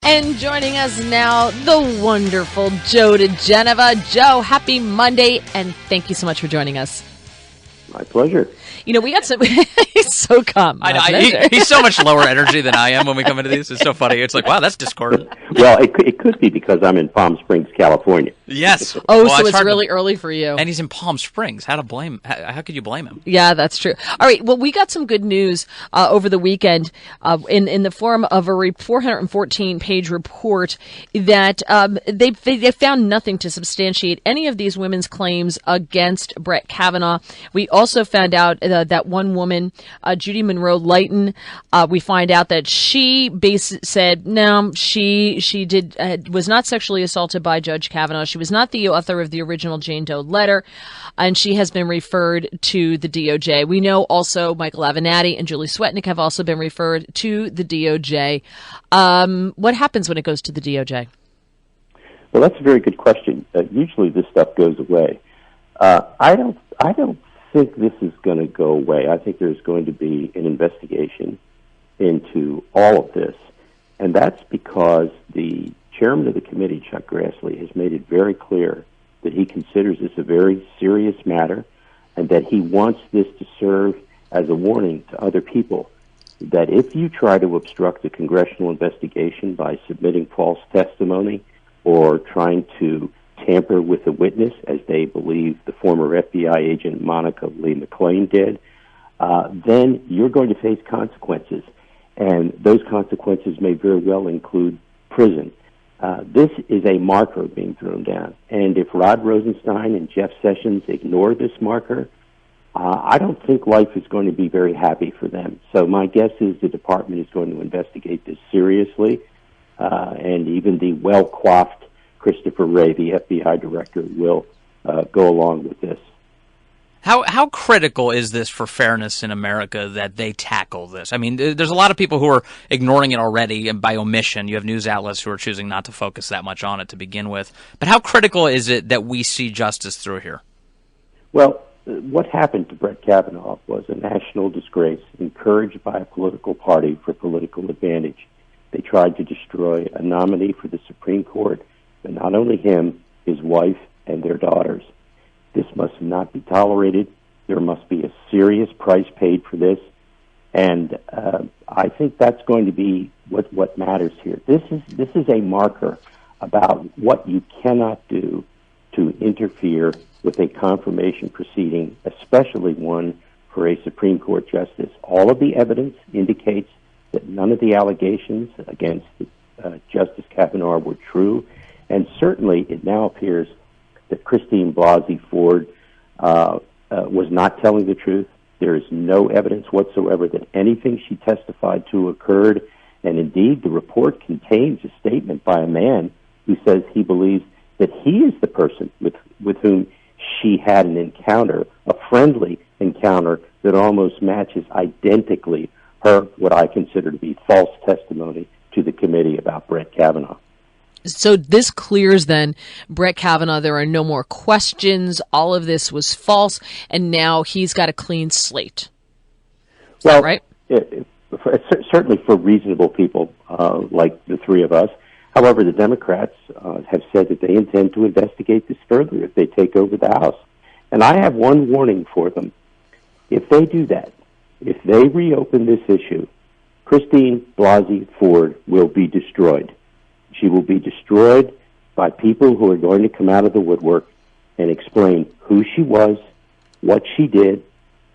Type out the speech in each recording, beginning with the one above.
And joining us now, the wonderful Joe diGenova. Joe, happy Monday, and thank you so much for joining us. My pleasure. You know, we got some. He's so calm. He's so much lower energy than I am when we come into these. It's so funny. It's like, wow, that's discordant. Well, it could be because I'm in Palm Springs, California. Yes. Oh, well, so it's really early for you. And he's in Palm Springs. How could you blame him? Yeah, that's true. All right. Well, we got some good news over the weekend in the form of a 414-page report that they found nothing to substantiate any of these women's claims against Brett Kavanaugh. We also found out that one woman, Judy Monroe Lighton, we find out that she said no, she was not sexually assaulted by Judge Kavanaugh. She was not the author of the original Jane Doe letter, and she has been referred to the DOJ. We know also Michael Avenatti and Julie Swetnick have also been referred to the DOJ. What happens when it goes to the DOJ? Well, that's a very good question. Usually this stuff goes away. I don't think this is going to go away. I think there's going to be an investigation into all of this, and that's because the chairman of the committee, Chuck Grassley, has made it very clear that he considers this a very serious matter and that he wants this to serve as a warning to other people that if you try to obstruct a congressional investigation by submitting false testimony or trying to tamper with a witness, as they believe the former FBI agent Monica Lee McClain did, then you're going to face consequences. And those consequences may very well include prison. This is a marker being thrown down. And if Rod Rosenstein and Jeff Sessions ignore this marker, I don't think life is going to be very happy for them. So my guess is the department is going to investigate this seriously, and even the well-coiffed Christopher Wray, the FBI director, will go along with this. How critical is this for fairness in America that they tackle this? I mean, there's a lot of people who are ignoring it already, and by omission, you have news outlets who are choosing not to focus that much on it to begin with. But how critical is it that we see justice through here? Well, what happened to Brett Kavanaugh was a national disgrace encouraged by a political party for political advantage. They tried to destroy a nominee for the Supreme Court, but not only him, his wife, and their daughters. This must not be tolerated. There must be a serious price paid for this, and I think that's going to be what matters here. This is a marker about what you cannot do to interfere with a confirmation proceeding, especially one for a Supreme Court justice. All of the evidence indicates that none of the allegations against Justice Kavanaugh were true, and certainly it now appears that Christine Blasey Ford was not telling the truth. There is no evidence whatsoever that anything she testified to occurred, and indeed the report contains a statement by a man who says he believes that he is the person with whom she had an encounter, a friendly encounter that almost matches identically what I consider to be false testimony to the committee about Brett Kavanaugh. So this clears then Brett Kavanaugh. There are no more questions. All of this was false, and now he's got a clean slate. Well, right? Certainly for reasonable people like the three of us. However, the Democrats have said that they intend to investigate this further if they take over the House. And I have one warning for them. If they do that, if they reopen this issue, Christine Blasey Ford will be destroyed. She will be destroyed by people who are going to come out of the woodwork and explain who she was, what she did,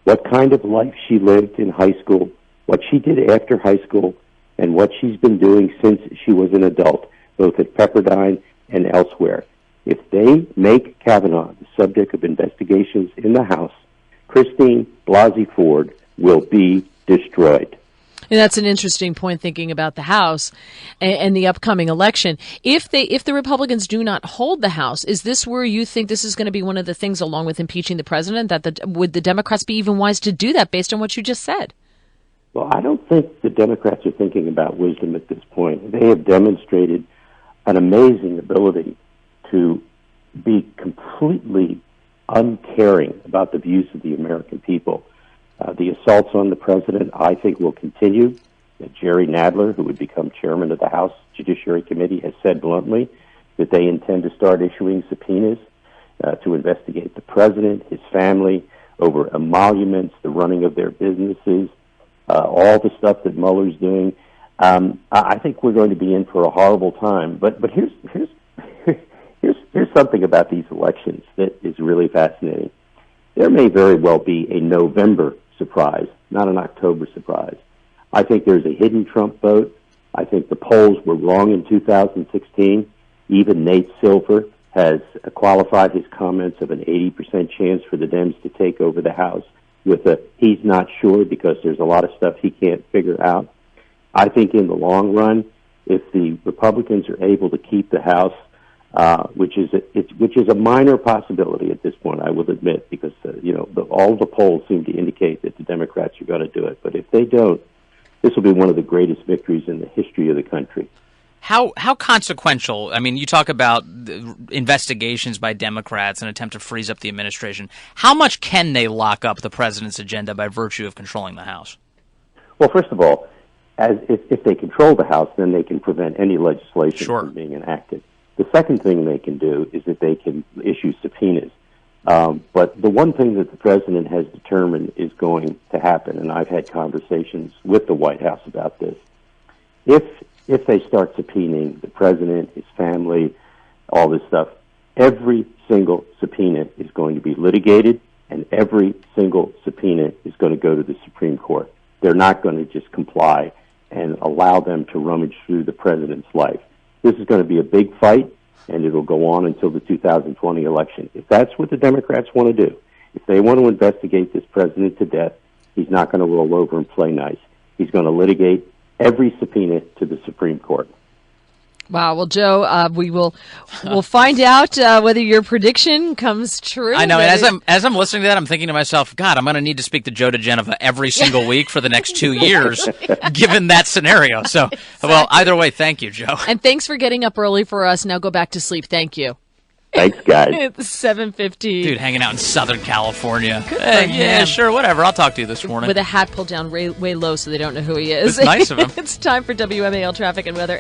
what kind of life she lived in high school, what she did after high school, and what she's been doing since she was an adult, both at Pepperdine and elsewhere. If they make Kavanaugh the subject of investigations in the House, Christine Blasey Ford will be destroyed. And that's an interesting point, thinking about the House and the upcoming election. If the Republicans do not hold the House, is this where you think this is going to be one of the things, along with impeaching the president, that would the Democrats be even wise to do that based on what you just said? Well, I don't think the Democrats are thinking about wisdom at this point. They have demonstrated an amazing ability to be completely uncaring about the views of the American people. The assaults on the president, I think, will continue. Jerry Nadler, who would become chairman of the House Judiciary Committee, has said bluntly that they intend to start issuing subpoenas to investigate the president, his family, over emoluments, the running of their businesses, all the stuff that Mueller's doing. I think we're going to be in for a horrible time. But here's something about these elections that is really fascinating. There may very well be a November surprise, not an October surprise. I think there's a hidden Trump vote. I think the polls were wrong in 2016. Even Nate Silver has qualified his comments of an 80% chance for the Dems to take over the House with a he's not sure because there's a lot of stuff he can't figure out. I think in the long run, if the Republicans are able to keep the House, which is a minor possibility at this point, I will admit, because all the polls seem to indicate that the Democrats are going to do it. But if they don't, this will be one of the greatest victories in the history of the country. How consequential? I mean, you talk about investigations by Democrats and attempt to freeze up the administration. How much can they lock up the president's agenda by virtue of controlling the House? Well, first of all, if they control the House, then they can prevent any legislation from being enacted. The second thing they can do is that they can issue subpoenas. But the one thing that the president has determined is going to happen, and I've had conversations with the White House about this, if they start subpoenaing the president, his family, all this stuff, every single subpoena is going to be litigated, and every single subpoena is going to go to the Supreme Court. They're not going to just comply and allow them to rummage through the president's life. This is going to be a big fight, and it'll go on until the 2020 election. If that's what the Democrats want to do, if they want to investigate this president to death, he's not going to roll over and play nice. He's going to litigate every subpoena to the Supreme Court. Wow. Well, Joe, we'll find out whether your prediction comes true. I know. And as I'm listening to that, I'm thinking to myself, God, I'm going to need to speak to Joe diGenova every single week for the next 2 years, given that scenario. So, exactly. Well, either way, thank you, Joe. And thanks for getting up early for us. Now go back to sleep. Thank you. Thanks, guys. It's 7:50. Dude, hanging out in Southern California. Yeah, sure, whatever. I'll talk to you this morning. With a hat pulled down way low so they don't know who he is. It's nice of him. It's time for WMAL traffic and weather.